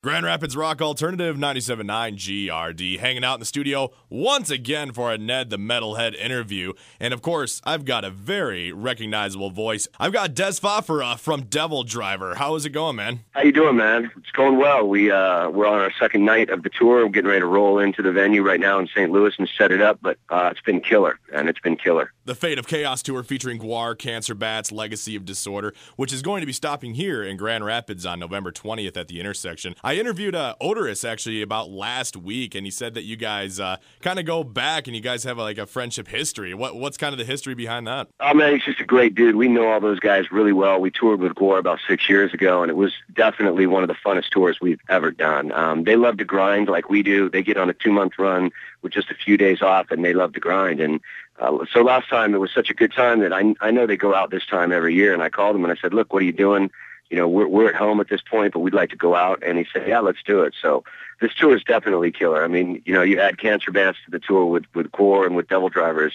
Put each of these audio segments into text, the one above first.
Grand Rapids Rock Alternative 97.9 GRD hanging out in the studio once again for a Ned the Metalhead interview. And of course, I've got a very recognizable voice. I've got Des Fafara from DevilDriver. How is it going, man? How you doing, man? It's going well. We're on our second night of the tour. We're getting ready to roll into the venue right now in St. Louis and set it up, but it's been killer, and it's been killer. The Fate of Chaos tour featuring Gwar, Cancer Bats, Legacy of Disorder, which is going to be stopping here in Grand Rapids on November 20th at the intersection. I interviewed Odorous actually about last week, and he said that you guys kind of go back and you guys have a friendship history. What's kind of the history behind that? Oh, man, he's just a great dude. We know all those guys really well. We toured with Gwar about 6 years ago, and it was definitely one of the funnest tours we've ever done. They love to grind like we do. They get on a 2-month run with just a few days off, and they love to grind. And so last time it was such a good time that I know they go out this time every year, and I called him and I said, look, what are you doing? You know, we're at home at this point, but we'd like to go out. And he said, yeah, let's do it. So this tour is definitely killer. I mean, you know, you add Cancer Bats to the tour with Gwar and with DevilDriver.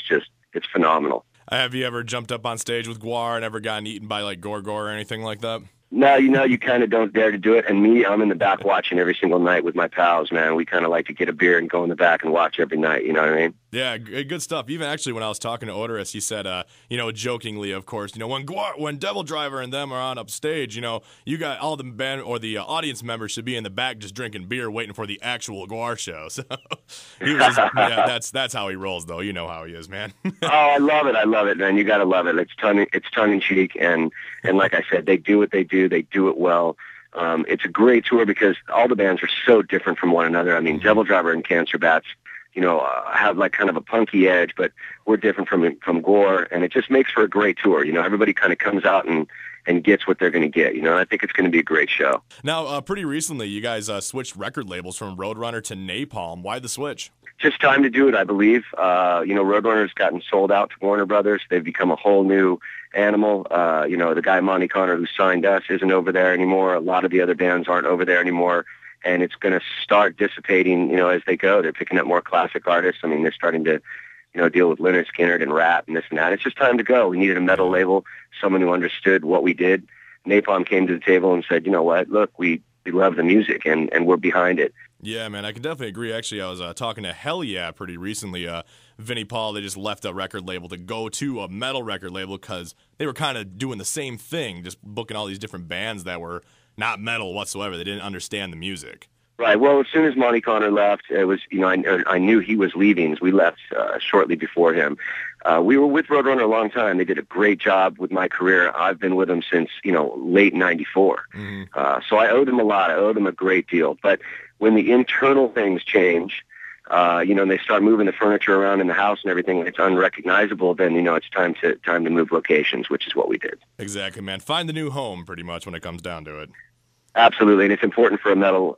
It's phenomenal. Have you ever jumped up on stage with Gwar and ever gotten eaten by Gorgor or anything like that? No, you kind of don't dare to do it. And me, I'm in the back watching every single night with my pals, man. We kind of like to get a beer and go in the back and watch every night, you know what I mean? Yeah, good stuff. Even actually when I was talking to Odorous, he said, jokingly, of course, when DevilDriver and them are on upstage, you got all the band or the audience members should be in the back just drinking beer waiting for the actual Gwar show. So that's how he rolls, though. You know how he is, man. Oh, I love it, man. You got to love it. It's tongue in cheek, and like I said, they do what they do. They do it well. It's a great tour because all the bands are so different from one another. I mean, DevilDriver and Cancer Bats, have kind of a punky edge, but we're different from Gwar, and it just makes for a great tour. Everybody kind of comes out and gets what they're going to get. I think it's going to be a great show. Now, pretty recently, you guys switched record labels from Roadrunner to Napalm. Why the switch? Just time to do it, I believe. Roadrunner's gotten sold out to Warner Brothers. They've become a whole new animal. The guy Monty Connor who signed us isn't over there anymore. A lot of the other bands aren't over there anymore. And it's going to start dissipating, as they go. They're picking up more classic artists. I mean, they're starting to, deal with Lynyrd Skynyrd and rap and this and that. It's just time to go. We needed a metal label, someone who understood what we did. Napalm came to the table and said, you know what, look, we love the music and we're behind it. Yeah, man, I can definitely agree. Actually, I was talking to Hell Yeah pretty recently. Vinnie Paul, they just left a record label to go to a metal record label because they were kind of doing the same thing, just booking all these different bands that were not metal whatsoever. They didn't understand the music. Right. Well, as soon as Monty Connor left, it was, I knew he was leaving. We left shortly before him. We were with Roadrunner a long time. They did a great job with my career. I've been with them since, late 94. Mm-hmm. So I owed them a lot. I owed them a great deal. But when the internal things change, and they start moving the furniture around in the house and everything, and it's unrecognizable, then, it's time to move locations, which is what we did. Exactly, man. Find the new home, pretty much, when it comes down to it. Absolutely, and it's important for a metal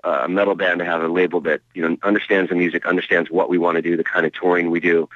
band to have a label that understands the music, understands what we want to do, the kind of touring we do,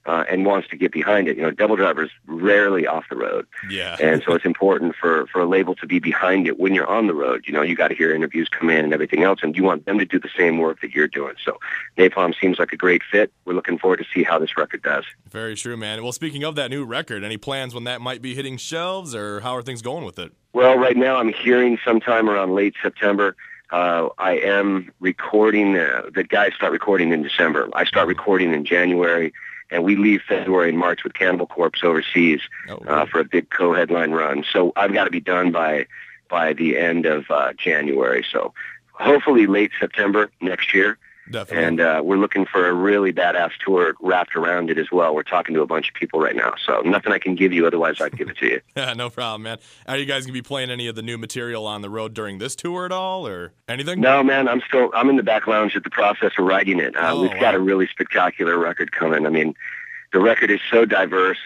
and wants to get behind it. DevilDriver's rarely off the road, yeah, and so it's important for a label to be behind it when you're on the road. You got to hear interviews come in and everything else, and you want them to do the same work that you're doing. So Napalm seems like a great fit. We're looking forward to see how this record does. Very true, man. Well, speaking of that new record, any plans when that might be hitting shelves, or how are things going with it? Well, right now I'm hearing sometime around late September. I am recording. The guys start recording in December. I start recording in January, and we leave February and March with Cannibal Corpse overseas for a big co-headline run. So I've got to be done by the end of January. So hopefully late September next year. Definitely. And we're looking for a really badass tour wrapped around it as well. We're talking to a bunch of people right now. So nothing I can give you, otherwise I'd give it to you. Yeah, no problem, man. Are you guys going to be playing any of the new material on the road during this tour at all, or anything? No, man. I'm in the back lounge at the process of writing it. We've got a really spectacular record coming. I mean, the record is so diverse.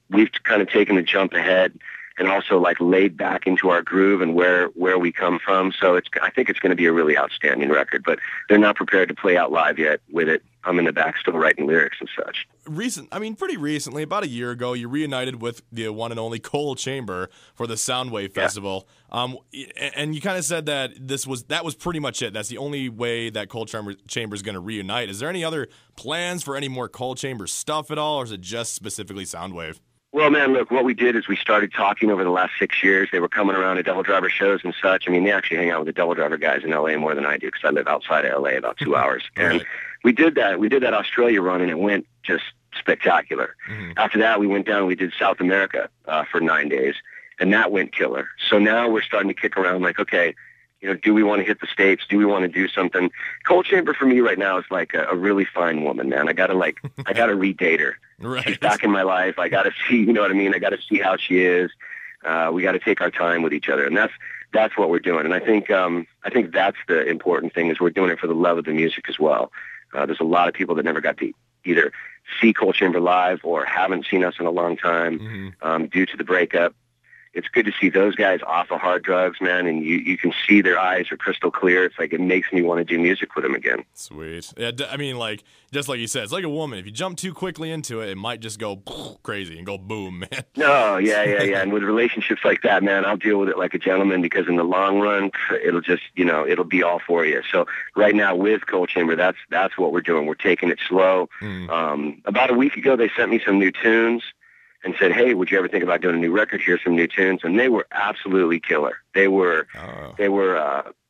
We've kind of taken a jump ahead and also laid back into our groove and where we come from. So I think it's going to be a really outstanding record, but they're not prepared to play out live yet with it. I'm in the back still writing lyrics and such. Pretty recently, about a year ago, you reunited with the one and only Coal Chamber for the Soundwave Festival. And you kind of said that that was pretty much it. That's the only way that Coal Chamber is going to reunite. Is there any other plans for any more Coal Chamber stuff at all, or is it just specifically Soundwave? Well, man, look, what we did is we started talking over the last 6 years. They were coming around to DevilDriver shows and such. I mean, they actually hang out with the DevilDriver guys in L.A. more than I do because I live outside of L.A. about 2 hours. Right. And we did that. We did that Australia run, and it went just spectacular. Mm-hmm. After that, we went down and we did South America for 9 days, and that went killer. So now we're starting to kick around like, okay, do we want to hit the States? Do we want to do something? Cold Chamber for me right now is like a really fine woman, man. I gotta redate her. Right. She's back in my life. I gotta see, you know what I mean? I gotta see how she is. We gotta take our time with each other, and that's what we're doing. And I think that's the important thing is we're doing it for the love of the music as well. There's a lot of people that never got to either see Cold Chamber live or haven't seen us in a long time due to the breakup. It's good to see those guys off of hard drugs, man, and you can see their eyes are crystal clear. It's like it makes me want to do music with them again. Sweet. Yeah, I mean, like, just like you said, it's like a woman. If you jump too quickly into it, it might just go crazy and go boom, man. No, yeah. And with relationships like that, man, I'll deal with it like a gentleman because in the long run, it'll just, it'll be all for you. So right now with Cold Chamber, that's what we're doing. We're taking it slow. About a week ago, they sent me some new tunes and said, hey, would you ever think about doing a new record? Here's some new tunes. And they were absolutely killer. They were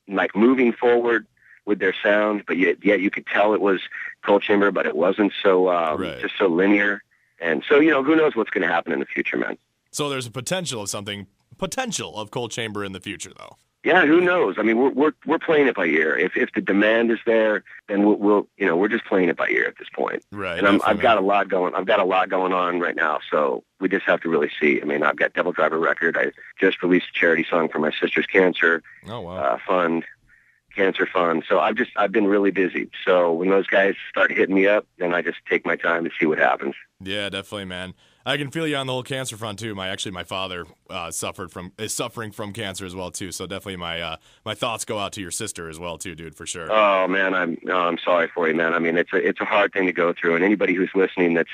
like moving forward with their sound, but yet you could tell it was Cold Chamber, but it wasn't so just so linear. And so, who knows what's going to happen in the future, man. So there's a potential of Cold Chamber in the future, though. Yeah, who knows? I mean, we're playing it by ear. If the demand is there, then we're just playing it by ear at this point. Right. And I've got a lot going on right now, so we just have to really see. I mean, I've got DevilDriver record. I just released a charity song for my sister's cancer fund, cancer fund. So I've been really busy. So when those guys start hitting me up, then I just take my time to see what happens. Yeah, definitely, man. I can feel you on the whole cancer front too. My father is suffering from cancer as well too. So definitely my thoughts go out to your sister as well too, dude, for sure. Oh man, I'm sorry for you, man. I mean, it's a hard thing to go through, and anybody who's listening that's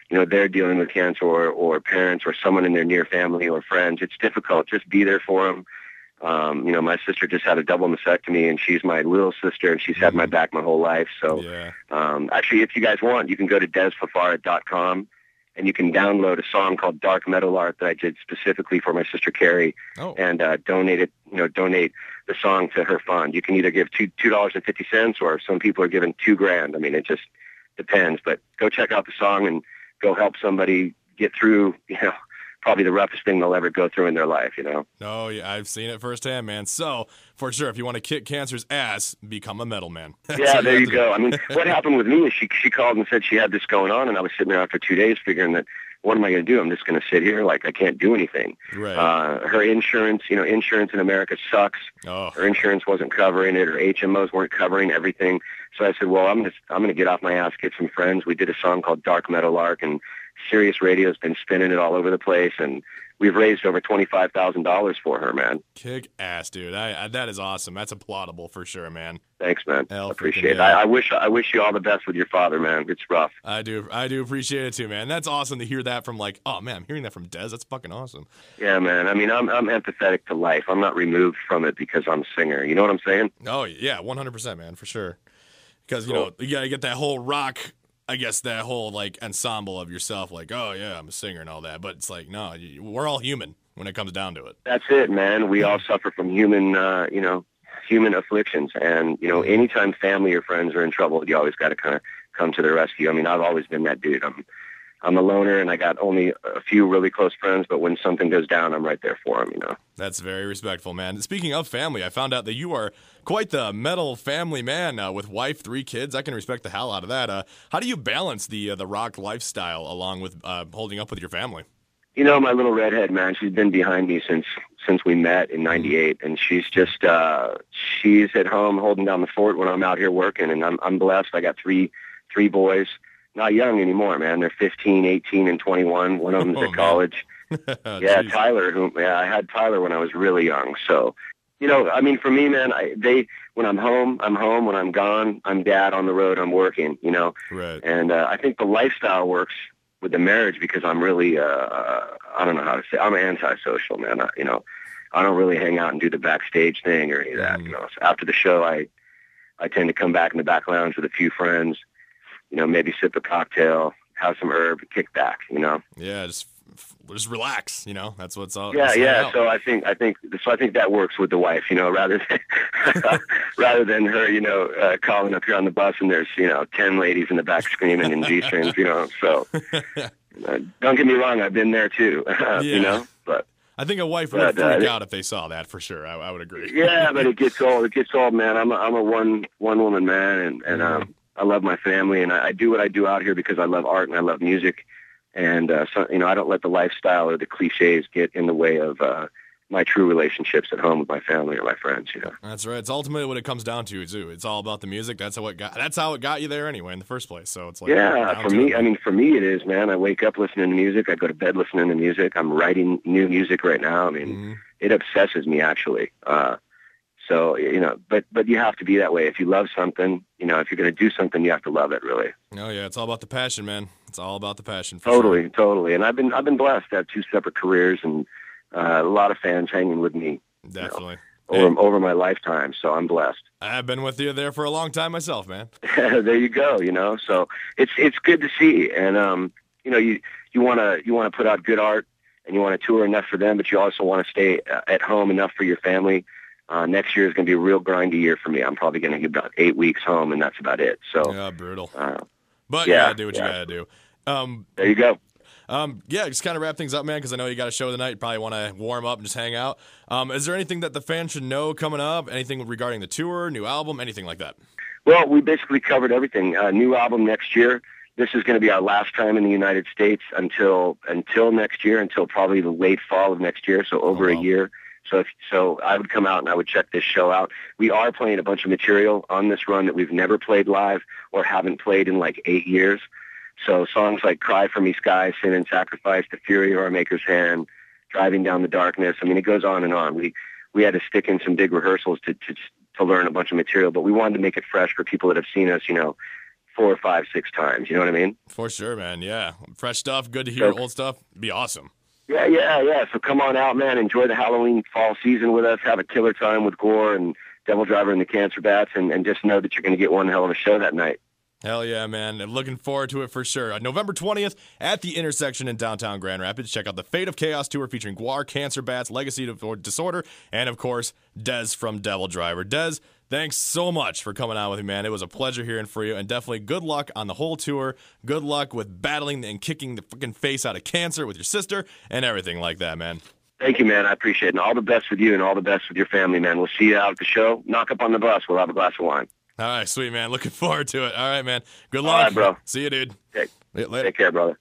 they're dealing with cancer or parents or someone in their near family or friends, it's difficult. Just be there for them. My sister just had a double mastectomy, and she's my little sister, and she's had my back my whole life. So, actually, if you guys want, you can go to desfafara.com. And you can download a song called Dark Metal Art that I did specifically for my sister Carrie, and donate the song to her fund. You can either give $2.50, or some people are giving $2,000. I mean, it just depends. But go check out the song and go help somebody get through, probably the roughest thing they'll ever go through in their life, Oh, yeah, I've seen it firsthand, man. So, for sure, if you want to kick cancer's ass, become a metal man. Yeah, there you go. I mean, what happened with me is she called and said she had this going on, and I was sitting there after 2 days figuring that, what am I going to do? I'm just going to sit here like I can't do anything. Right. Her insurance, insurance in America sucks. Oh. Her insurance wasn't covering it. Her HMOs weren't covering everything. So I said, well, I'm going to get off my ass, get some friends. We did a song called Dark Metal Arc, and Sirius Radio's been spinning it all over the place, and we've raised over $25,000 for her, man. Kick ass, dude. That is awesome. That's applaudable for sure, man. Thanks, man. Hell, appreciate it. yeah. I wish you all the best with your father, man. It's rough. I do appreciate it too, man. That's awesome to hear that from oh man, I'm hearing that from Des. That's fucking awesome. Yeah, man. I mean, I'm empathetic to life. I'm not removed from it because I'm a singer. You know what I'm saying? Oh yeah, 100%, man, for sure. Because you gotta get that whole rock. I guess that whole ensemble of yourself, oh yeah, I'm a singer and all that, but it's no, we're all human when it comes down to it. That's it, man. We all suffer from human afflictions, and anytime family or friends are in trouble, you always got to kind of come to their rescue. I mean, I've always been that dude. I'm a loner, and I got only a few really close friends, but when something goes down, I'm right there for them, That's very respectful, man. Speaking of family, I found out that you are quite the metal family man with wife, 3 kids. I can respect the hell out of that. How do you balance the rock lifestyle along with holding up with your family? My little redhead, man, she's been behind me since we met in '98, and she's just she's at home holding down the fort when I'm out here working, and I'm blessed. I got three boys. Not young anymore, man. They're 15, 18, and 21. One of them's at college. Yeah, Tyler. I had Tyler when I was really young. So, I mean, for me, man, when I'm home, I'm home. When I'm gone, I'm dad on the road. I'm working. Right. And I think the lifestyle works with the marriage because I'm really, I don't know how to say. I'm antisocial, man. I don't really hang out and do the backstage thing or any of that. So after the show, I tend to come back in the back lounge with a few friends. Maybe sip a cocktail, have some herb, kick back, Yeah, just just relax. That's what's all. Yeah. So I think that works with the wife. Rather than her, calling up here on the bus and there's 10 ladies in the back screaming in G-strings. So don't get me wrong, I've been there too. But I think a wife would freak out if they saw that for sure. I would agree. Yeah, but it gets old. It gets old, man. I'm a one woman man, and I love my family, and I do what I do out here because I love art and I love music, and I don't let the lifestyle or the cliches get in the way of my true relationships at home with my family or my friends. That's right. It's ultimately what it comes down to too. It's all about the music. That's how it got you there anyway in the first place. So it's like for me it is, man. I wake up listening to music. I go to bed listening to music. I'm writing new music right now. It obsesses me actually. So, but you have to be that way. If you love something, if you're going to do something, you have to love it, really. Oh, yeah. It's all about the passion, man. It's all about the passion. Totally. And I've been blessed to have 2 separate careers and a lot of fans hanging with me. Definitely. Over my lifetime. So I'm blessed. I've been with you there for a long time myself, man. There you go. So it's good to see. And, you want to put out good art and you want to tour enough for them, but you also want to stay at home enough for your family. Next year is going to be a real grindy year for me. I'm probably going to get about 8 weeks home, and that's about it. So yeah, brutal. But you gotta do what you gotta do. There you go. Just kind of wrap things up, man, because I know you got a show tonight. You probably want to warm up and just hang out. Is there anything that the fans should know coming up? Anything regarding the tour, new album, anything like that? Well, we basically covered everything. New album next year. This is going to be our last time in the United States until next year, until probably the late fall of next year, so over a year. So I would come out and I would check this show out. We are playing a bunch of material on this run that we've never played live or haven't played in like 8 years. So songs like Cry for Me Sky, Sin and Sacrifice, The Fury of Our Maker's Hand, Driving Down the Darkness. It goes on and on. We had to stick in some big rehearsals to learn a bunch of material, but we wanted to make it fresh for people that have seen us, 4 or 5, 6 times. You know what I mean? For sure, man. Yeah. Fresh stuff. Good to hear old stuff. Be awesome. Yeah. So come on out, man. Enjoy the Halloween fall season with us. Have a killer time with Gore and DevilDriver and the Cancer Bats, and just know that you're going to get one hell of a show that night. Hell yeah, man. And looking forward to it for sure. November 20th at the Intersection in downtown Grand Rapids. Check out the Fate of Chaos tour featuring Guar, Cancer Bats, Legacy of Disorder, and, of course, Dez from DevilDriver. Dez, thanks so much for coming on with me, man. It was a pleasure hearing from you, and definitely good luck on the whole tour. Good luck with battling and kicking the fucking face out of cancer with your sister and everything like that, man. Thank you, man. I appreciate it. And all the best with you and all the best with your family, man. We'll see you out at the show. Knock up on the bus. We'll have a glass of wine. All right, sweet, man. Looking forward to it. All right, man. Good luck. All right, bro. See you, dude. Okay. Later. Take care, brother.